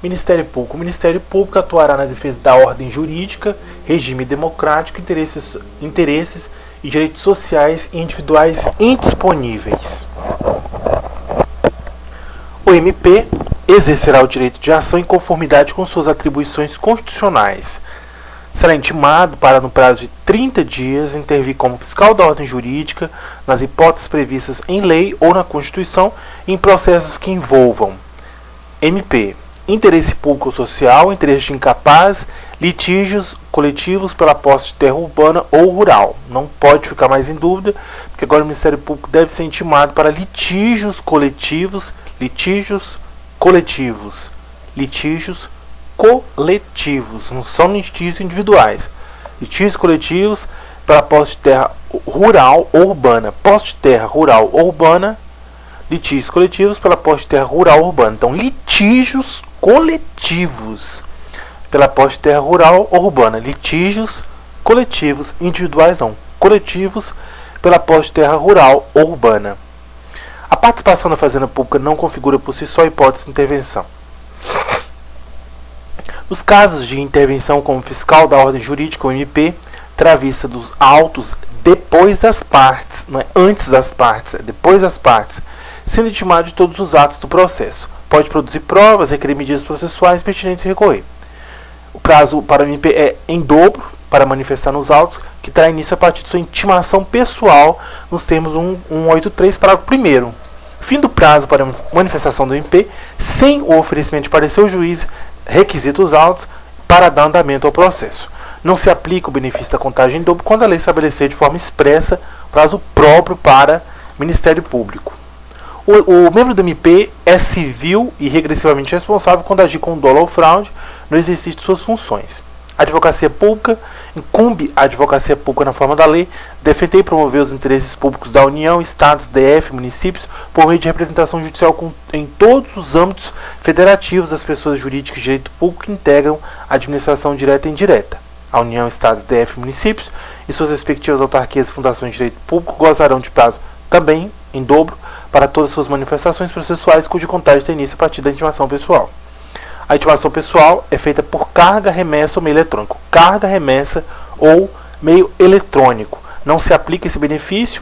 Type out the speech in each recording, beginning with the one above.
Ministério Público. O Ministério Público atuará na defesa da ordem jurídica, regime democrático, interesses e direitos sociais e individuais indisponíveis. O MP exercerá o direito de ação em conformidade com suas atribuições constitucionais. Será intimado para, no prazo de 30 dias, intervir como fiscal da ordem jurídica nas hipóteses previstas em lei ou na Constituição em processos que envolvam MP, interesse público ou social, interesse de incapaz, litígios coletivos pela posse de terra urbana ou rural. Não pode ficar mais em dúvida, porque agora o Ministério Público deve ser intimado para litígios coletivos, não são litígios individuais. Litígios coletivos pela posse de terra rural ou urbana. Posse de terra rural ou urbana, litígios coletivos pela posse de terra rural ou urbana. Então, litígios coletivos pela posse de terra rural ou urbana. Litígios coletivos, individuais não. Coletivos pela posse de terra rural ou urbana. A participação na Fazenda Pública não configura por si só hipótese de intervenção. Nos casos de intervenção como fiscal da ordem jurídica, o MP terá vista dos autos depois das partes, não é antes das partes, é depois das partes, sendo intimado de todos os atos do processo. Pode produzir provas, requerer medidas processuais pertinentes e recorrer. O prazo para o MP é em dobro para manifestar nos autos, que terá início a partir de sua intimação pessoal nos termos 183, parágrafo 1º. Fim do prazo para manifestação do MP, sem o oferecimento de parecer ao juiz, requisita os autos para dar andamento ao processo. Não se aplica o benefício da contagem em dobro quando a lei estabelecer de forma expressa prazo próprio para Ministério Público. O membro do MP é civil e regressivamente responsável quando agir com dolo ou fraude no exercício de suas funções. A advocacia pública incumbe a advocacia pública na forma da lei defender e promover os interesses públicos da União, Estados, DF, municípios por meio de representação judicial em todos os âmbitos federativos das pessoas jurídicas de direito público que integram a administração direta e indireta. A União, Estados, DF, municípios e suas respectivas autarquias e fundações de direito público gozarão de prazo também em dobro para todas suas manifestações processuais cuja contagem tem início a partir da intimação pessoal. A intimação pessoal é feita por carga, remessa ou meio eletrônico. Carga, remessa ou meio eletrônico. Não se aplica esse benefício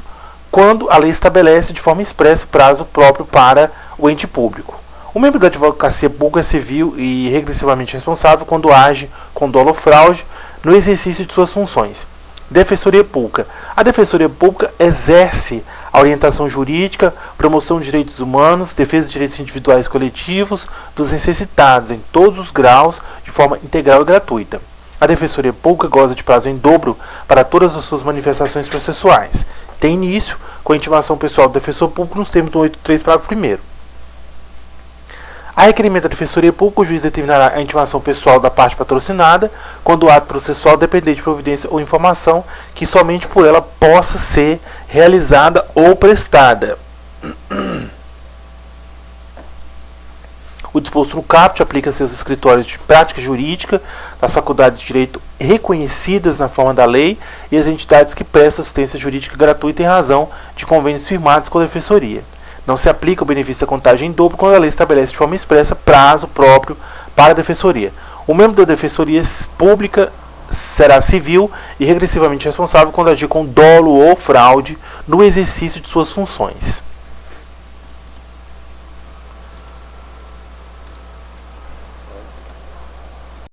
quando a lei estabelece de forma expressa prazo próprio para o ente público. O membro da advocacia pública é civil e regressivamente responsável quando age com dolo ou fraude no exercício de suas funções. Defensoria Pública. A Defensoria Pública exerce a orientação jurídica, promoção de direitos humanos, defesa de direitos individuais e coletivos dos necessitados em todos os graus, de forma integral e gratuita. A Defensoria Pública goza de prazo em dobro para todas as suas manifestações processuais. Tem início com a intimação pessoal do defensor público nos termos do 183, parágrafo 1º. A requerimento da Defensoria Pública, o juiz determinará a intimação pessoal da parte patrocinada quando o ato processual depender de providência ou informação que somente por ela possa ser realizada ou prestada. O disposto no caput aplica-se aos escritórios de prática jurídica, das faculdades de direito reconhecidas na forma da lei e as entidades que prestam assistência jurídica gratuita em razão de convênios firmados com a Defensoria. Não se aplica o benefício da contagem em dobro quando a lei estabelece de forma expressa prazo próprio para a Defensoria. O membro da Defensoria Pública será civil e regressivamente responsável quando agir com dolo ou fraude no exercício de suas funções.